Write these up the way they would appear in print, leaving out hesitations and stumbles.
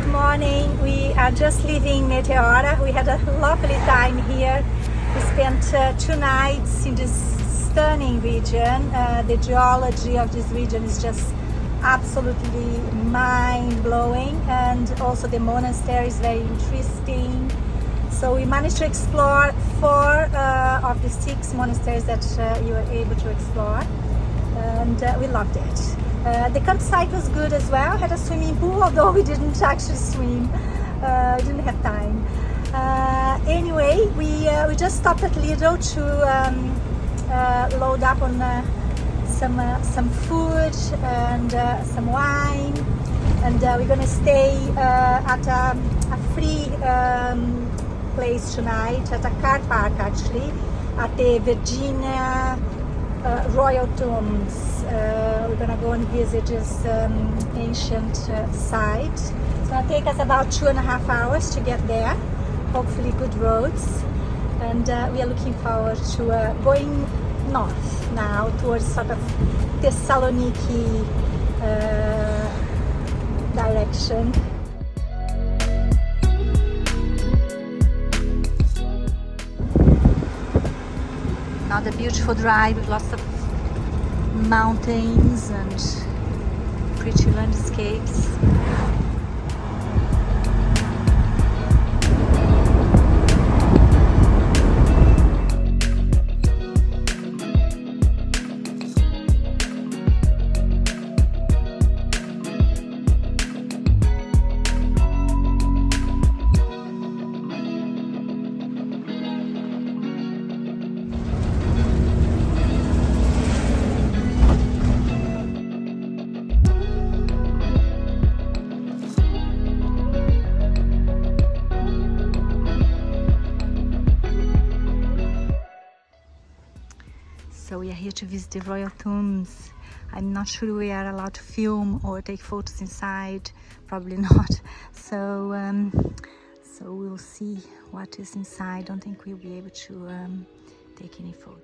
morning. We are just leaving Meteora. We had a lovely time here. We spent 2 nights in this stunning region. The geology of this region is just absolutely mind-blowing, and also the monastery is very interesting. So we managed to explore 4 of the 6 monasteries that you were able to explore, and we loved it. The campsite was good as well. Had a swimming pool, although we didn't actually swim. Didn't have time. Anyway, we just stopped at Lidl to load up on some food and some wine, and we're gonna stay at a free place tonight, at a car park actually, at the Vergina royal tombs. We're gonna go and visit this ancient site. It's gonna take us about 2.5 hours to get there. Hopefully good roads, and we are looking forward to going north now towards sort of Thessaloniki direction. Another beautiful drive with lots of mountains and pretty landscapes. So we are here to visit the royal tombs. I'm not sure we are allowed to film or take photos inside. Probably not. So we'll see what is inside. Don't think we'll be able to take any photo.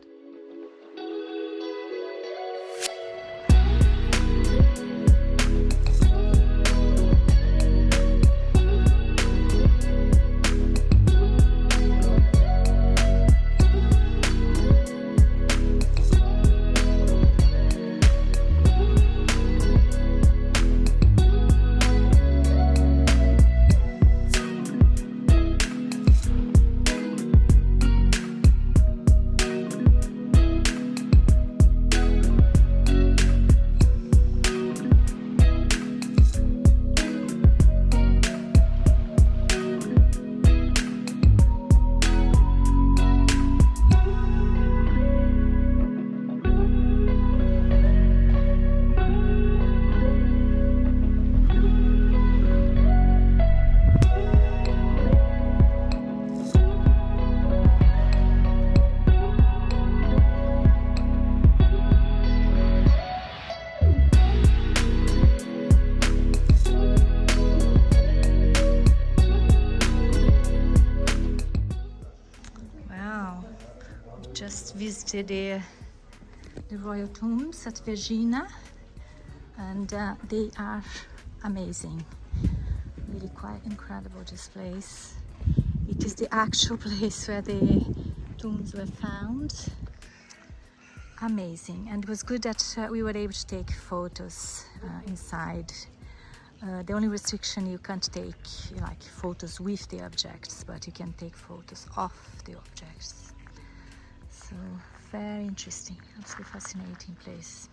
Just visited the royal tombs at Vergina, and they are amazing. Really quite incredible, this place. It is the actual place where the tombs were found. Amazing, and it was good that we were able to take photos inside. The only restriction, you can't take like photos with the objects, but you can take photos of the objects. So very interesting, absolutely fascinating place.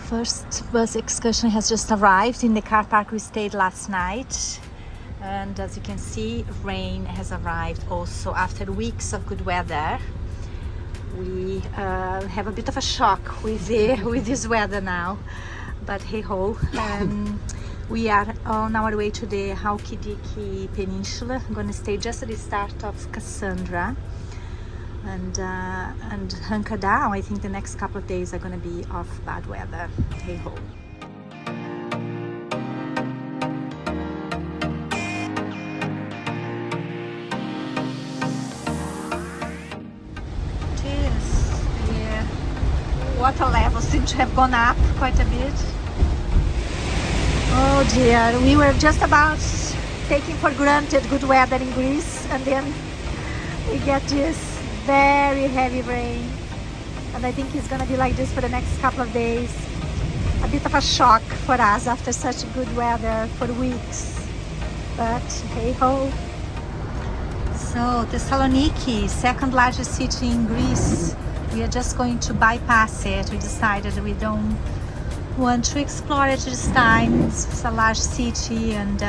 First bus excursion has just arrived in the car park we stayed last night, and as you can see, rain has arrived also after weeks of good weather. We have a bit of a shock with this weather now, but hey ho. We are on our way to the Halkidiki Peninsula. I'm going to stay just at the start of Cassandra and hunker down. I think the next couple of days are going to be of bad weather. Hey ho. water levels seem to have gone up quite a bit. Oh dear, we were just about taking for granted good weather in Greece, and then we get this very heavy rain, and I think it's gonna be like this for the next couple of days. A bit of a shock for us after such good weather for weeks, but hey ho. So Thessaloniki, second largest city in Greece, we are just going to bypass it. We decided we don't want to explore it this time. It's a large city, and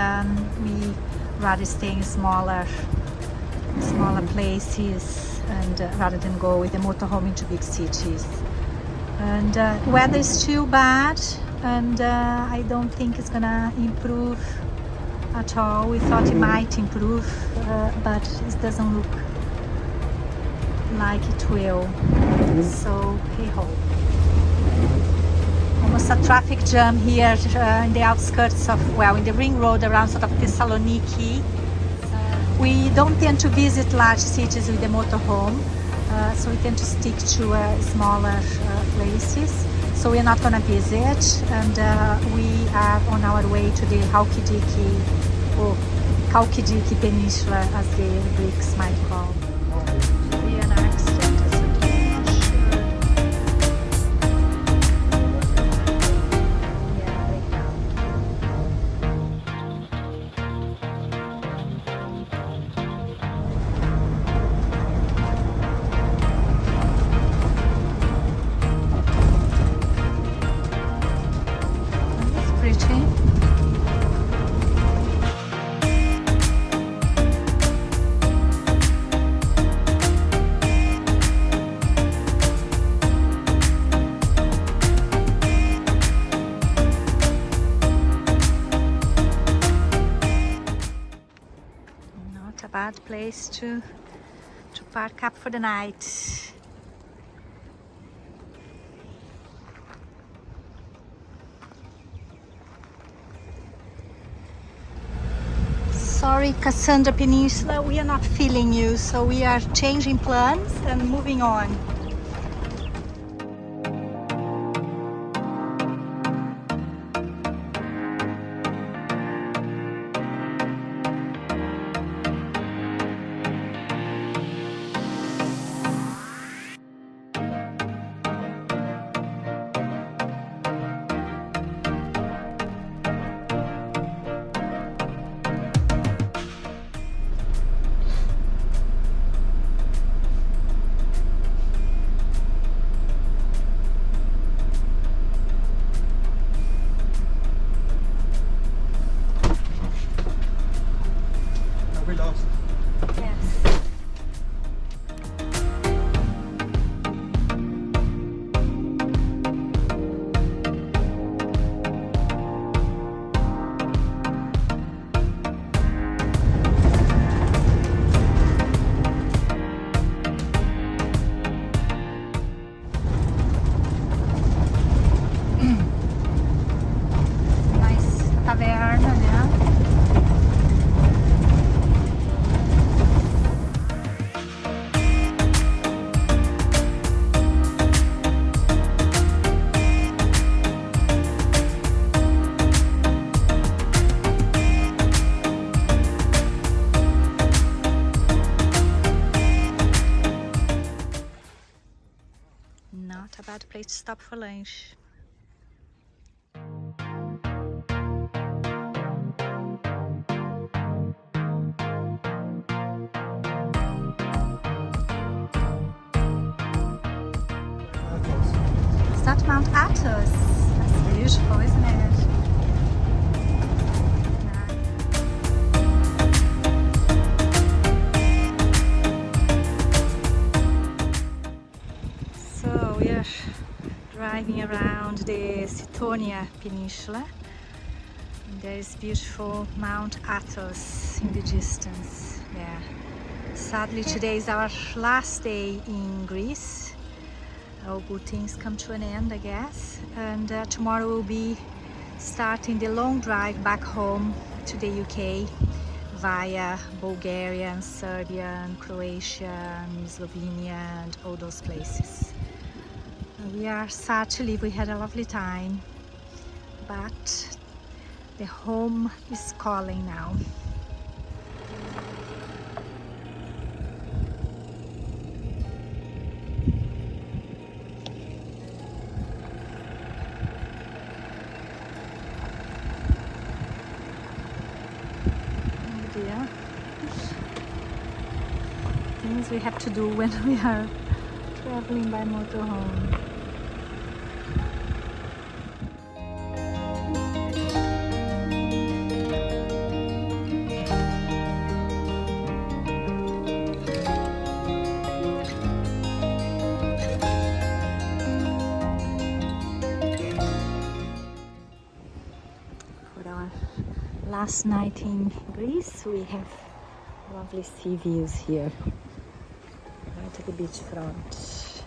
we rather stay in smaller places, and rather than go with the motorhome into big cities. And weather is too bad, and I don't think it's gonna improve at all. We thought it might improve, but it doesn't look like it will. So hey ho. Almost a traffic jam here in the outskirts of, well, in the ring road around sort of Thessaloniki. We don't tend to visit large cities with the motorhome, so we tend to stick to smaller places. So we're not gonna visit, and we are on our way to the Halkidiki, or Halkidiki Peninsula, as the Greeks might call. We are an accident, or something, I'm not sure. Yeah, breakdown. That's pretty. Not a bad place to park up for the night. Sorry, Cassandra Peninsula, we are not feeling you, so we are changing plans and moving on. We lost. Yes. Nice taverna, yeah. Not a bad place to stop for lunch. Is that Mount Athos? That's beautiful, isn't it? So we are driving around the Sitonia Peninsula, and there is beautiful Mount Athos in the distance there. Sadly, today is our last day in Greece. All good things come to an end, I guess, and tomorrow we'll be starting the long drive back home to the UK via Bulgaria and Serbia and Croatia and Slovenia and all those places. We are sad to leave. We had a lovely time, but the home is calling now. Oh dear. Things we have to do when we are traveling by motorhome. For our last night in Greece, we have lovely sea views here, right at the beach front.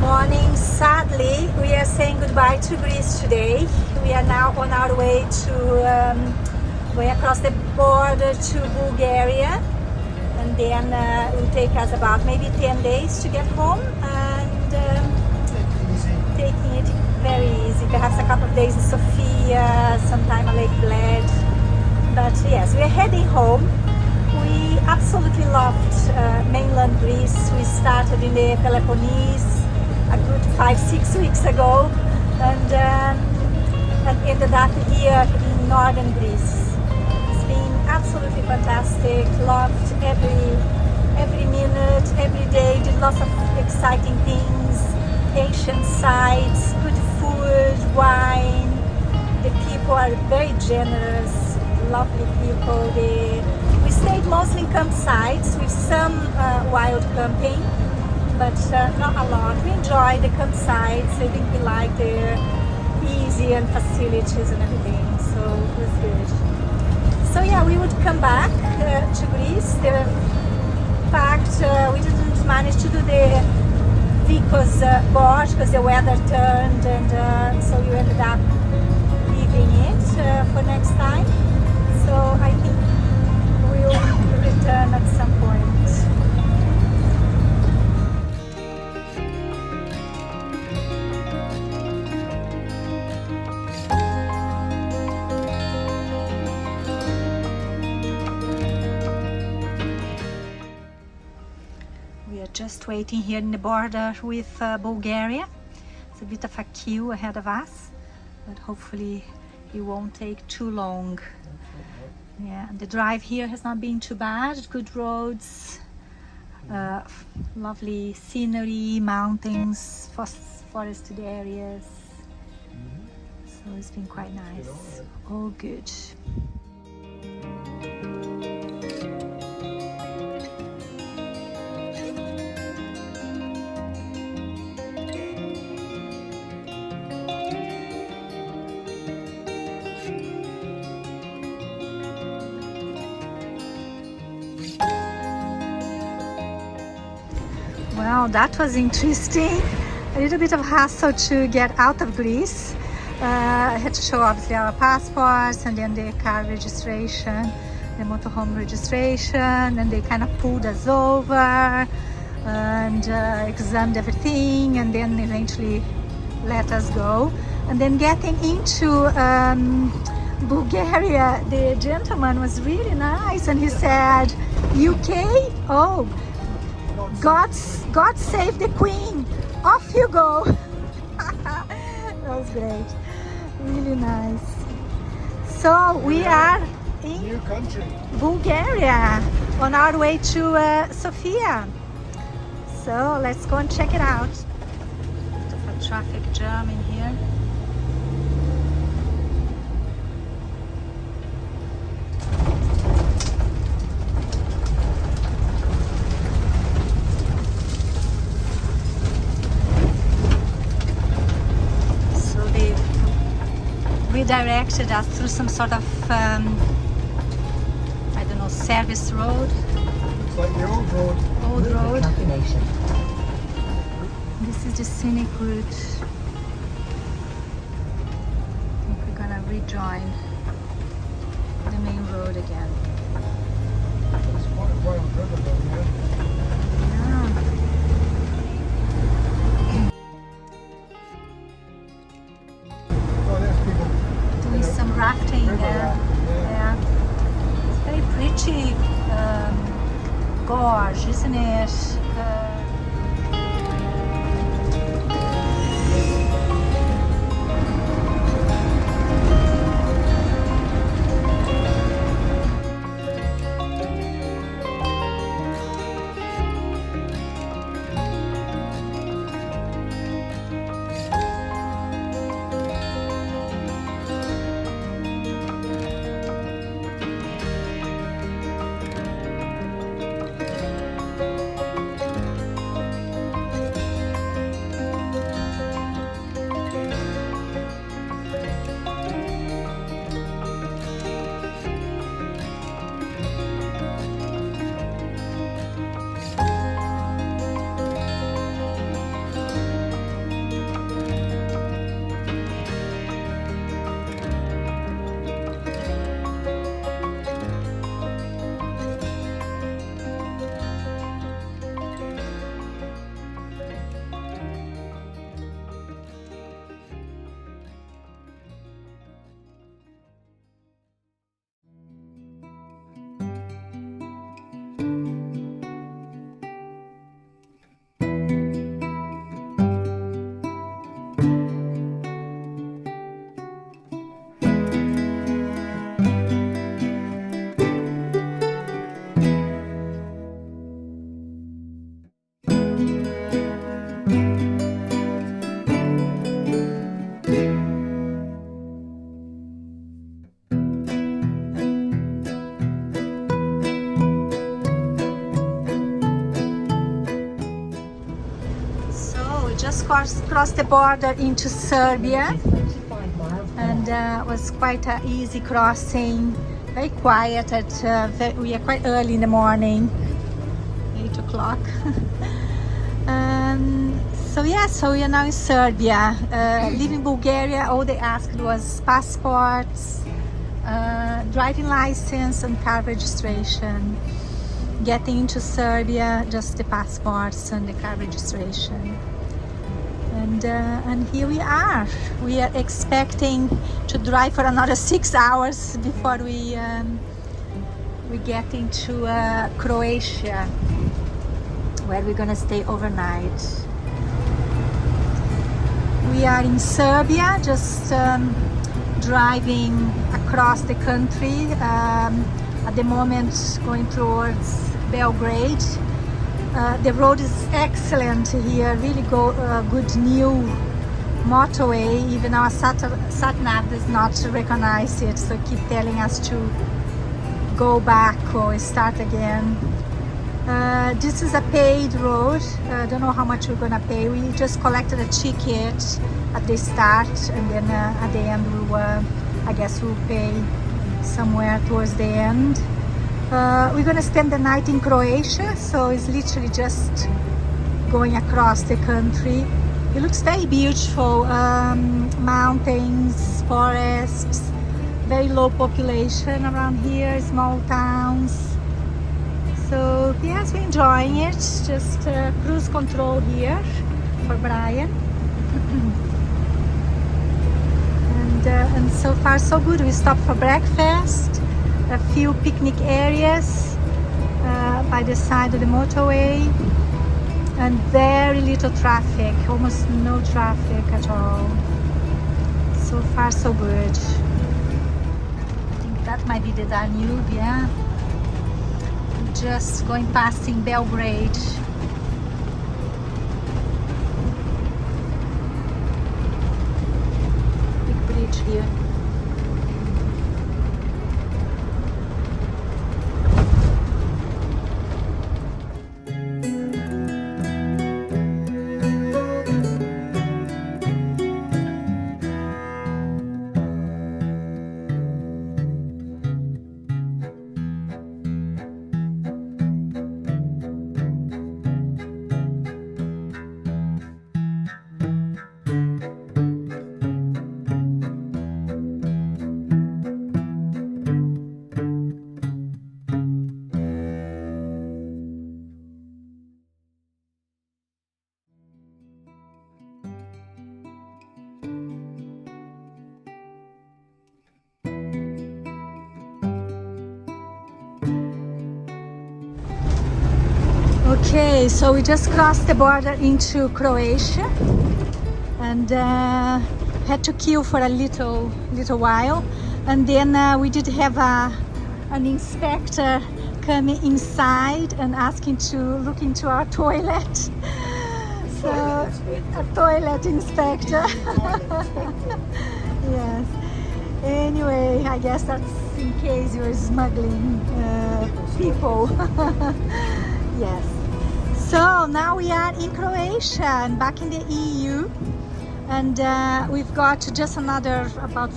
Morning. Sadly, we are saying goodbye to Greece today. We are now on our way to way across the border to Bulgaria, and then it will take us about maybe 10 days to get home, and taking it very easy. Perhaps a couple of days in Sofia, sometime at Lake Bled. But yes, we are heading home. We absolutely loved mainland Greece. We started in the Peloponnese a good 5-6 weeks ago, and ended up here in northern Greece. It's been absolutely fantastic. Loved every minute, every day. Did lots of exciting things, ancient sites, good food, wine. The people are very generous, lovely people. We stayed mostly in campsites with some wild camping, but not a lot. We enjoyed the campsites. I think we liked their easy and facilities and everything, so it was good. So yeah, we would come back to Greece. In fact, we didn't manage to do the Vintgar Gorge because the weather turned, and so we ended up leaving it for next time. So I think we'll return at some point. We are just waiting here in the border with Bulgaria. It's a bit of a queue ahead of us, but hopefully it won't take too long. Yeah, the drive here has not been too bad. Good roads, lovely scenery, mountains, forested areas. So it's been quite nice. All good. Wow, that was interesting. A little bit of hassle to get out of Greece. I had to show obviously our passports and then the car registration, the motorhome registration, and they kind of pulled us over and examined everything, and then eventually let us go. And then getting into Bulgaria, the gentleman was really nice, and he said, "UK? Oh, God save the Queen! Off you go!" That was great, really nice. So we are in new country, Bulgaria, on our way to Sofia. So let's go and check it out. Bit of a traffic jam in here. Redirected us through some sort of I don't know, service road. it's like the old road. Old road. Calculation. This is the scenic route. I think we're gonna rejoin the main road again. It's quite a wild river down here. rafting. Yeah. It's very pretty gorge, isn't it? Just crossed the border into Serbia, and was quite an easy crossing, very quiet. We are quite early in the morning, 8 o'clock. So we are now in Serbia. Leaving Bulgaria, all they asked was passports, driving license and car registration. Getting into Serbia, just the passports and the car registration. And here we are. We are expecting to drive for another 6 hours before we get into Croatia, where we're gonna stay overnight. We are in Serbia, just driving across the country. At the moment, going towards Belgrade. The road is excellent here, really good new motorway. Even our sat-nav does not recognize it, so keep telling us to go back or start again. This is a paid road. I don't know how much we're gonna pay. We just collected a ticket at the start, and then at the end I guess we'll pay somewhere towards the end. We're gonna spend the night in Croatia, so it's literally just going across the country. It looks very beautiful, mountains, forests, very low population around here, small towns. So yes, we're enjoying it. Just cruise control here for Brian. And so far so good. We stopped for breakfast. A few picnic areas by the side of the motorway, and very little traffic, almost no traffic at all. So far so good. I think that might be the Danube, yeah. Just going past in Belgrade. Big bridge here. Okay, so we just crossed the border into Croatia and had to queue for a little while, and then we did have an inspector coming inside and asking to look into our toilet. So a toilet inspector. Yes. Anyway, I guess that's in case you're smuggling people. Yes. So now we are in Croatia and back in the EU, and we've got just another about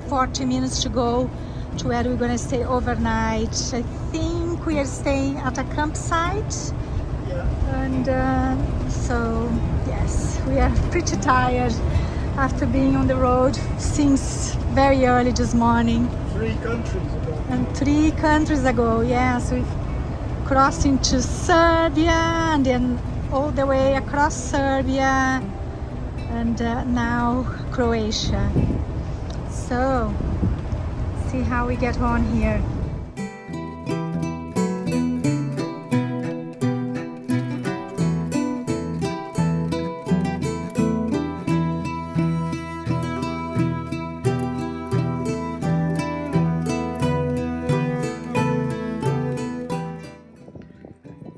40 minutes to go to where we're going to stay overnight. I think we are staying at a campsite. Yeah. And so yes, we are pretty tired after being on the road since very early this morning. 3 countries ago. And 3 countries ago, yes. We've crossed into Serbia and then all the way across Serbia and now Croatia. So, see how we get on here.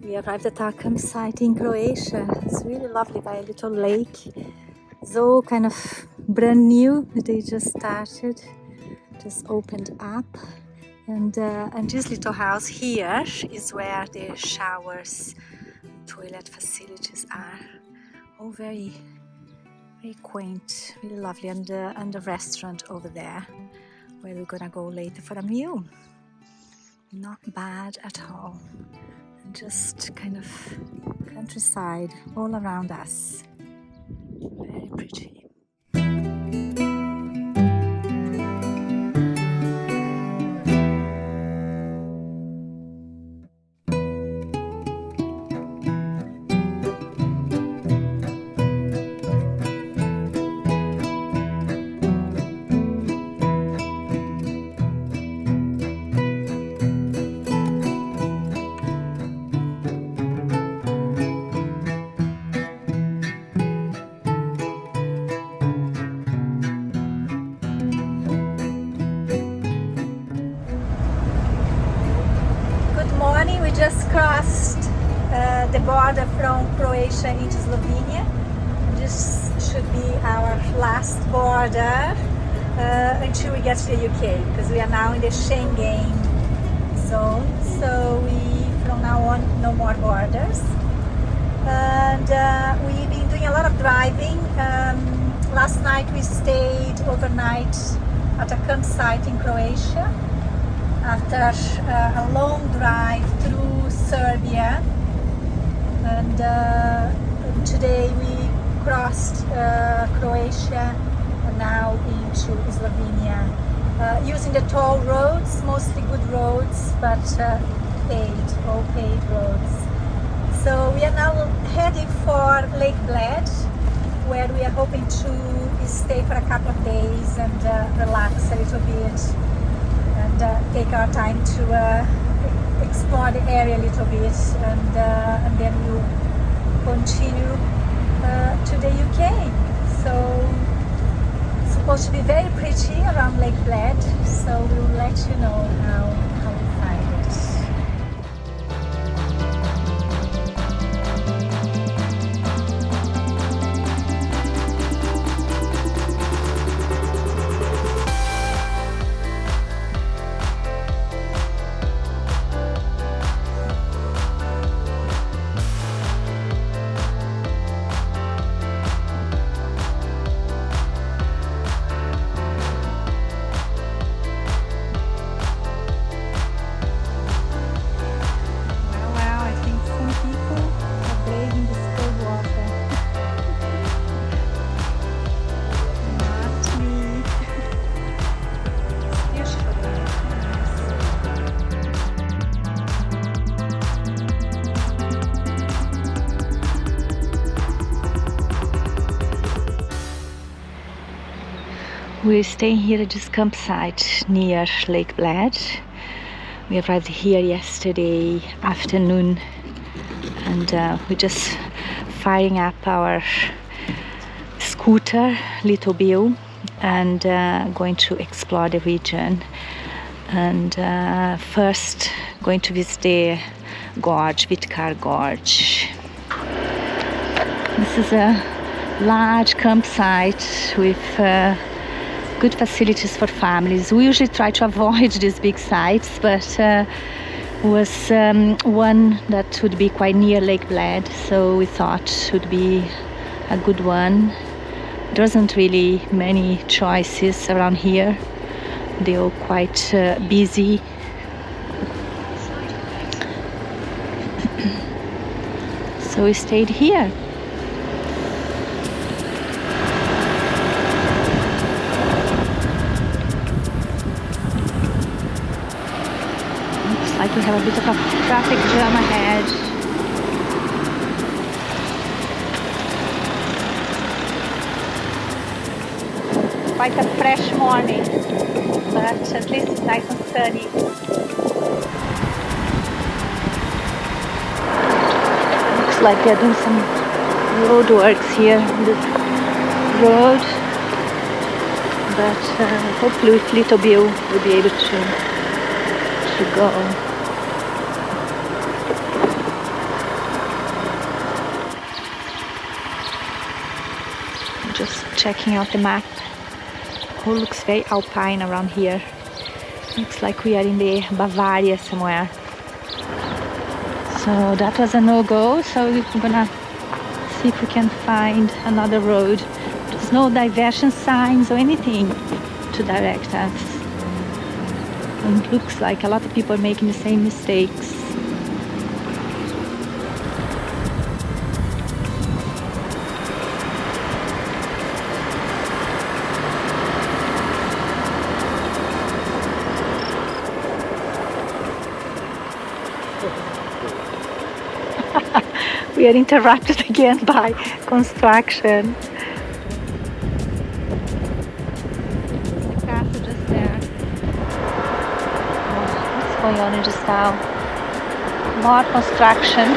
We arrived at our campsite in Croatia. It's really lovely by a little lake. It's all kind of brand new. They just started, just opened up. And this little house here is where the showers, toilet facilities are. All very, very quaint, really lovely. And the restaurant over there, where we're gonna go later for a meal. Not bad at all. Just kind of countryside all around us. Very pretty. We just crossed the border from Croatia into Slovenia. This should be our last border until we get to the UK, because we are now in the Schengen zone. So from now on, no more borders. And we've been doing a lot of driving. Last night we stayed overnight at a campsite in Croatia after a long drive through Serbia, and today we crossed Croatia and now into Slovenia using the toll roads, mostly good roads, but all paved roads. So we are now heading for Lake Bled, where we are hoping to stay for a couple of days and relax a little bit. Take our time to explore the area a little bit, and then we'll continue to the UK. So it's supposed to be very pretty around Lake Bled, so we'll let you know how we find it. We're staying here at this campsite near Lake Bled. We arrived here yesterday afternoon and we're just firing up our scooter, Little Bill, and going to explore the region. And first going to visit the gorge, Vintgar Gorge. This is a large campsite with good facilities for families. We usually try to avoid these big sites, but was one that would be quite near Lake Bled, so we thought it would be a good one. There wasn't really many choices around here. They're all quite busy. So we stayed here. Looks like we have a bit of a traffic jam ahead. Quite a fresh morning, but at least it's nice and sunny. Looks like they're doing some road works here on the road, but hopefully with Little Bill we'll be able to go. Just checking out the map. Oh, looks very alpine around here. Looks like we are in the Bavaria somewhere. So that was a no-go, so we're gonna see if we can find another road. There's no diversion signs or anything to direct us. And it looks like a lot of people are making the same mistakes. We are interrupted again by construction. There's the castle just there. What's going on in this town? More construction.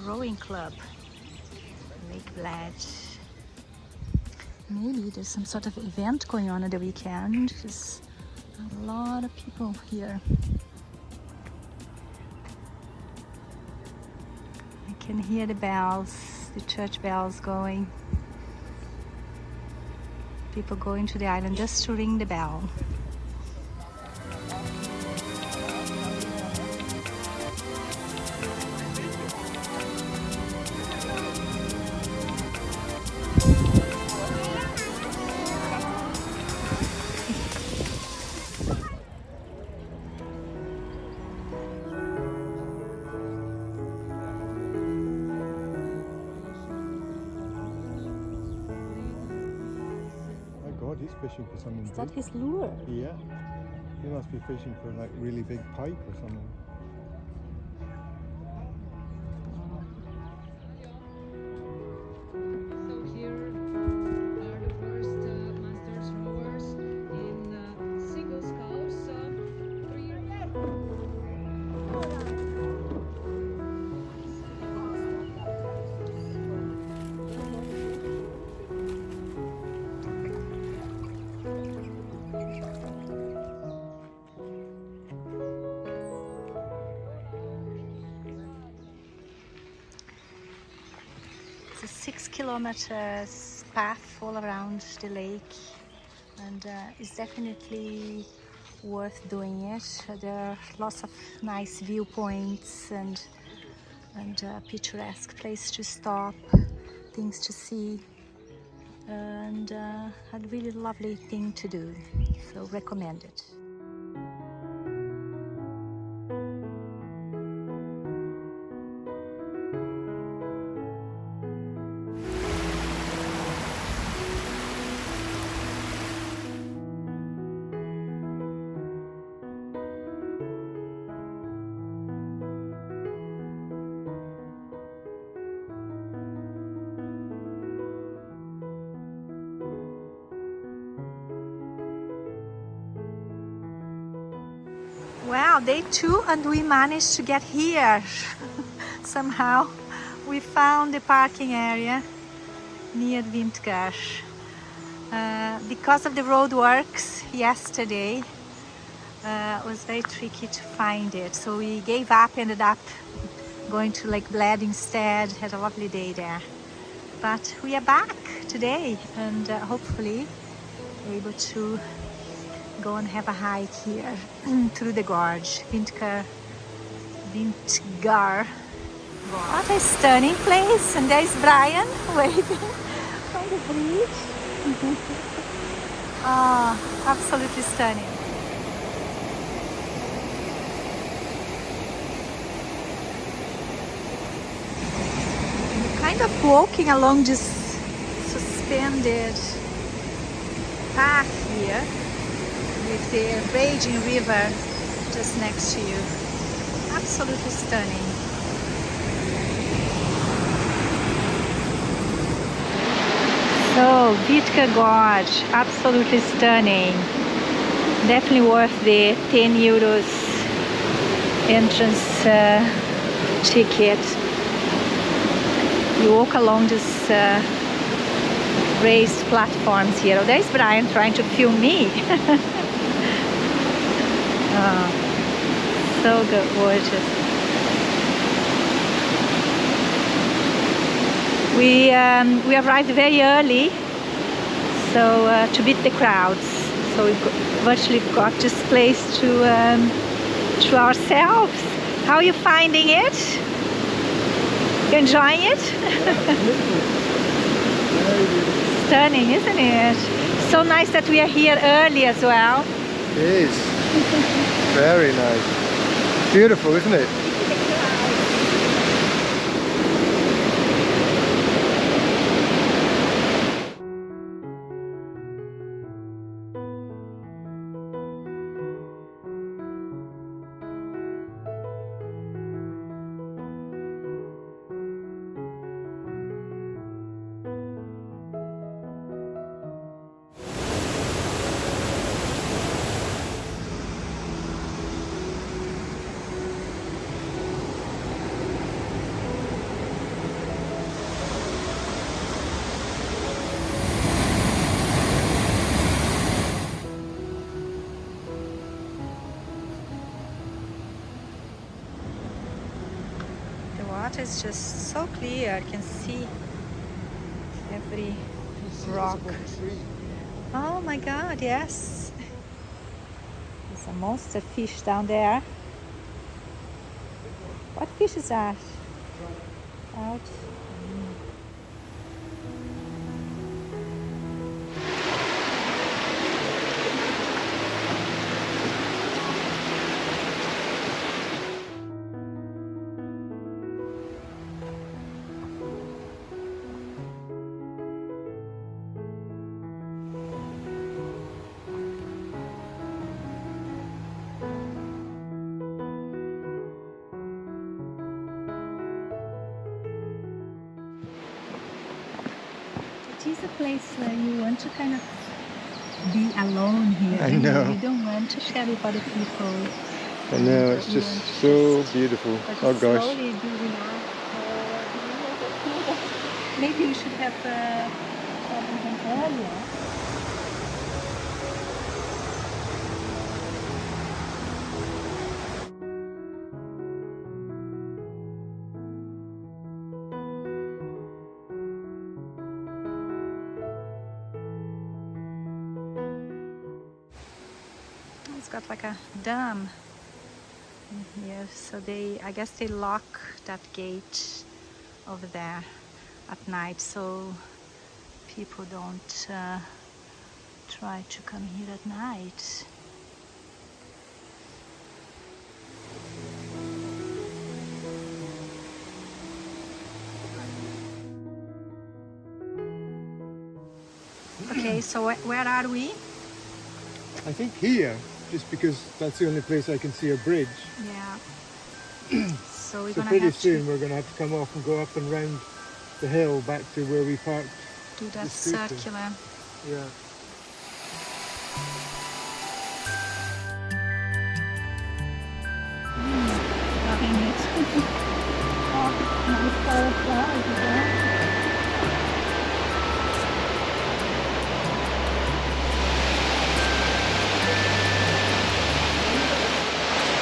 Rowing club, Lake Bled. Maybe there's some sort of event going on at the weekend. There's a lot of people here. I can hear the bells, the church bells going. People going to the island just to ring the bell. fishing for something Is that big. his lure? Yeah. He must be fishing for like really big pike or something. So here are the first masters rowers in single sculls. 3 years. It's a 6 kilometers path all around the lake, and it's definitely worth doing it. There are lots of nice viewpoints and picturesque place to stop, things to see, and a really lovely thing to do. So recommend it. Wow, day 2 and we managed to get here. Somehow we found the parking area near Vintgar. Because of the road works yesterday, it was very tricky to find it. So we gave up, ended up going to Lake Bled instead, had a lovely day there. But we are back today and hopefully we're able to go and have a hike here through the gorge, Vintgar Gorge. What a stunning place! And there's Brian waving from the bridge. Oh, absolutely stunning. Kind of walking along this suspended path here with the raging river just next to you. Absolutely stunning. So, Vintgar Gorge, absolutely stunning. Definitely worth the 10 euros entrance ticket. You walk along this raised platforms here. Oh, there's Brian trying to film me. Oh, so good, gorgeous. We arrived very early, so to beat the crowds. So we virtually got this place to ourselves. How are you finding it? You enjoying it? Stunning, isn't it? So nice that we are here early as well. It is. Very nice. Beautiful, isn't it? Water is just so clear. I can see every rock. Oh my God, yes. There's a monster fish down there. What fish is that? Trout. is a place where you want to kind of be alone here. I know. You don't want to share with other people. I know, it's You just want to so just- beautiful. but Oh gosh. slowly building up. Maybe we should have started them earlier. It's got like a dam in here, so I guess they lock that gate over there at night, so people don't try to come here at night. Okay, so where are we? I think here, just because that's the only place I can see a bridge. Yeah. So we're So gonna pretty have soon to we're going to have to come off and go up and round the hill back to where we parked. do that the scooter. circular. Yeah.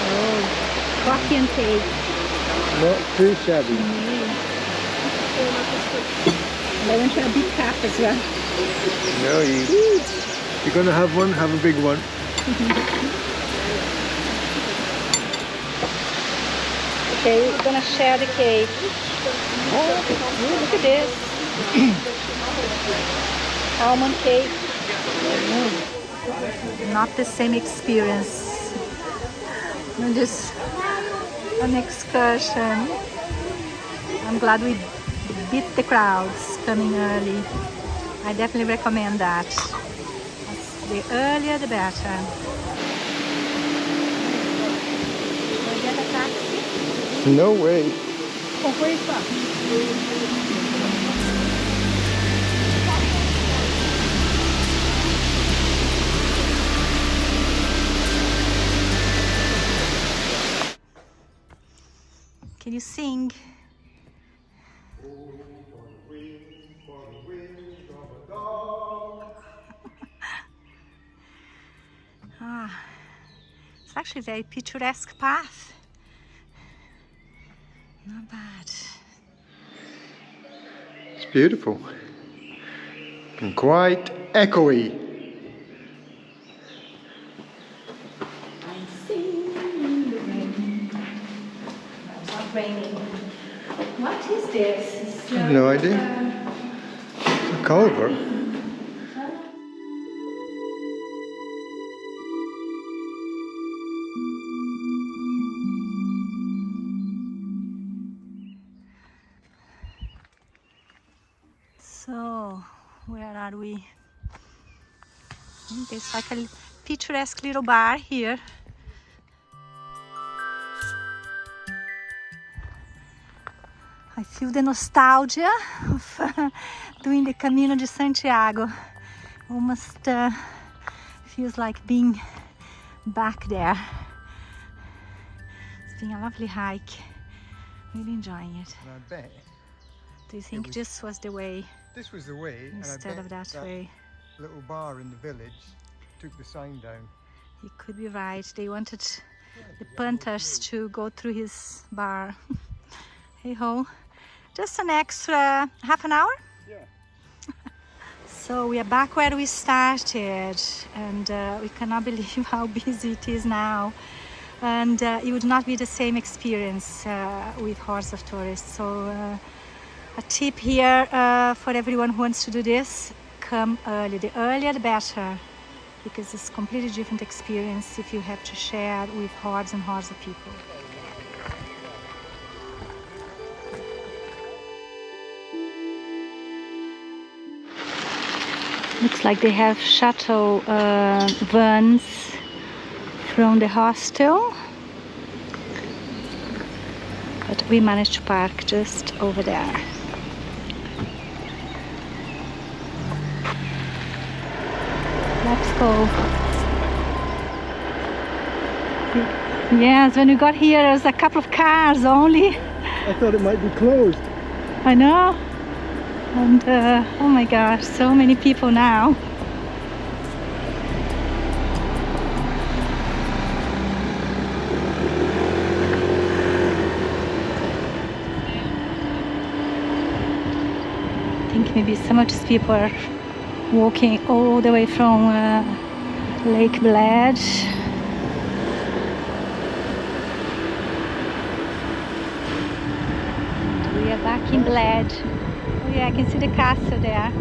Oh, coffee and cake. Not too shabby. I want to have a big cup as well. No, you're going to have one, have a big one. Okay, we're gonna share the cake. Oh, look at this. Almond cake. Not the same experience. Just an excursion. I'm glad we beat the crowds coming early. I definitely recommend that. The earlier the better. We'll get a taxi. No way. Can you sing? It's actually a very picturesque path. Not bad. It's beautiful. And quite echoey. It's not raining. What is this? I have no idea. It's a culvert. So, where are we? There's like a picturesque little bar here. I feel the nostalgia of doing the Camino de Santiago. Almost feels like being back there. It's been a lovely hike. Really enjoying it. And I bet Do you think this was the way this was the way, instead and I of bet that way? little bar in the village took the sign down. You could be right. They wanted the punters to go through his bar. Hey ho. Just an extra half an hour? Yeah. So we are back where we started, and we cannot believe how busy it is now. And it would not be the same experience with hordes of tourists. So a tip here for everyone who wants to do this: come early. The earlier the better, because it's a completely different experience if you have to share with hordes and hordes of people. Looks like they have shuttle vans from the hostel, but we managed to park just over there. Let's go. Yes, when we got here, there was a couple of cars only. I thought it might be closed. I know. And oh my gosh, so many people now. I think maybe some of these people are walking all the way from Lake Bled. We are back in Bled. Oh yeah, I can see the castle there.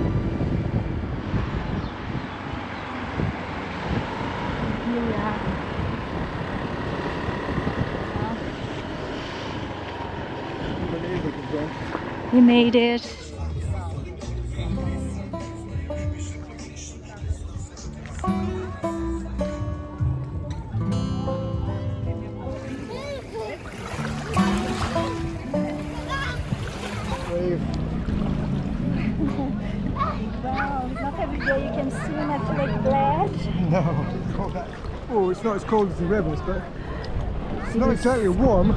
Here we are. We made it. Wow, it's not every day you can swim at Lake Bled. No, it's not that. Oh, it's not as cold as the rivers, but it's not exactly warm.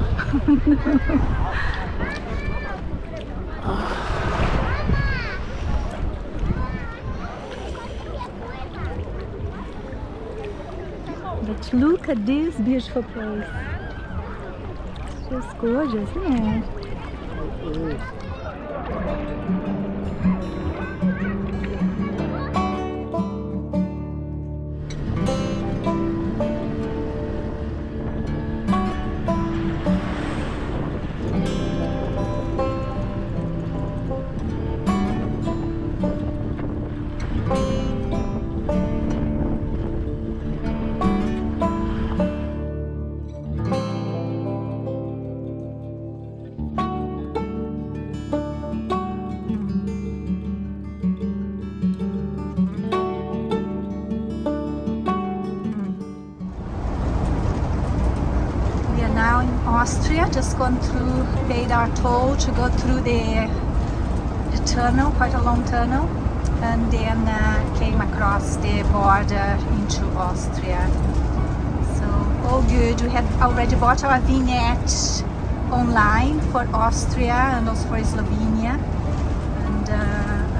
But look at this beautiful place. It's just gorgeous, isn't it? It is. Now in Austria, just gone through, paid our toll to go through the tunnel, quite a long tunnel, and then came across the border into Austria. So all good. We had already bought our vignette online for Austria and also for Slovenia,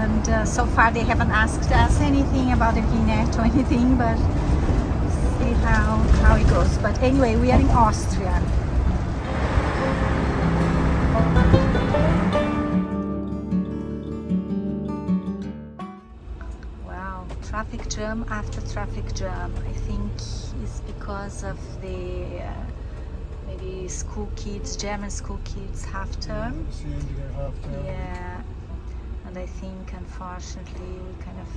and so far they haven't asked us anything about the vignette or anything, but see how it goes. But anyway, we are in Austria. Wow, traffic jam after traffic jam. I think it's because of the maybe school kids, German school kids half term. It's the end of their half term. Yeah, and I think unfortunately we kind of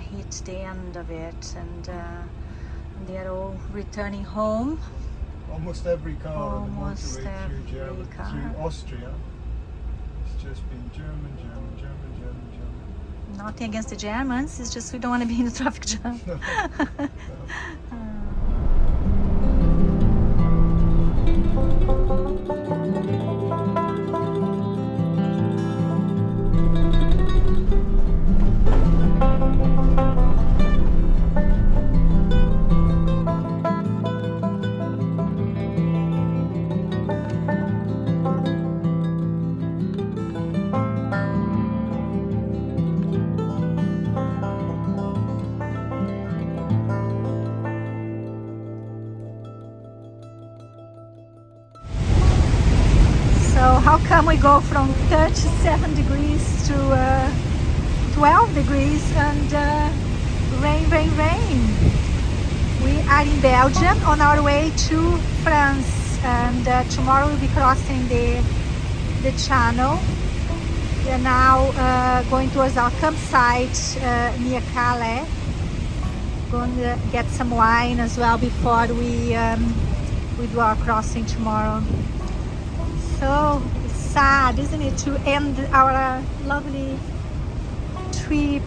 hit the end of it, and they're all returning home. Almost every car on the Almost motorway through every Germany, car. through Austria, it's just been German. Nothing against the Germans, it's just we don't want to be in the traffic jam. No. So how come we go from 37 degrees to 12 degrees and rain, rain, rain? We are in Belgium on our way to France, and tomorrow we'll be crossing the channel. We are now going towards our campsite near Calais. Going to get some wine as well before we do our crossing tomorrow. So sad, isn't it, to end our lovely trip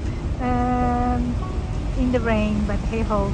in the rain, but hey ho.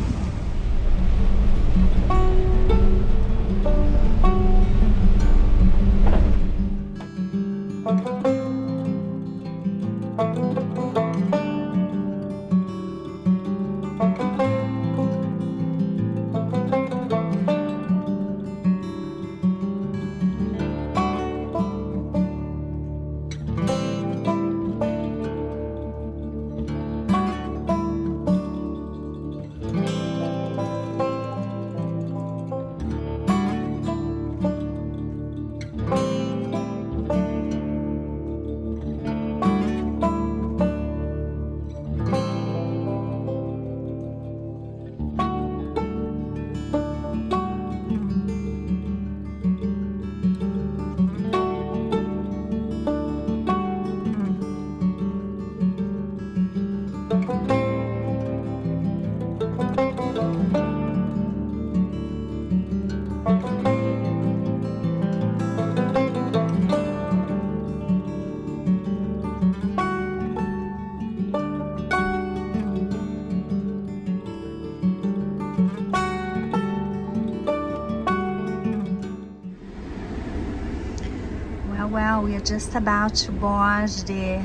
Well, we are just about to board the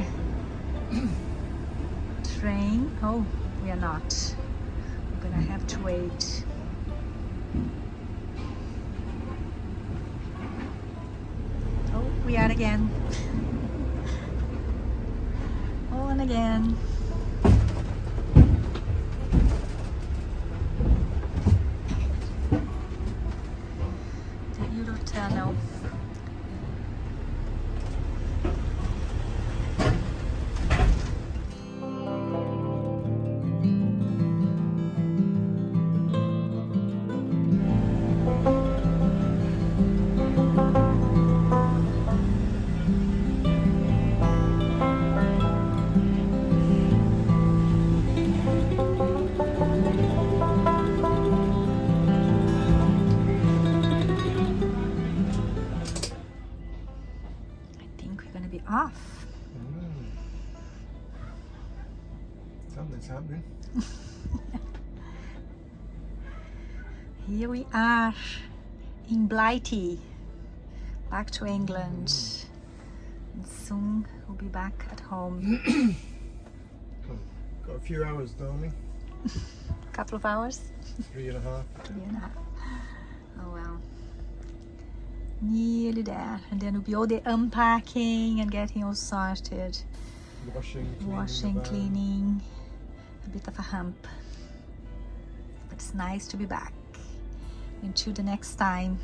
train. Oh, we are not. We're gonna have to wait. Oh, we are again. On again. The Eurotunnel. Off. Something's happening. Here we are in Blighty, back to England, and soon we'll be back at home. Got a few hours, darling. A couple of hours? 3.5. 3.5. Oh well. Nearly there, and then will be all the unpacking and getting all sorted. Washing, cleaning, a bit of a hump. But it's nice to be back. Until the next time.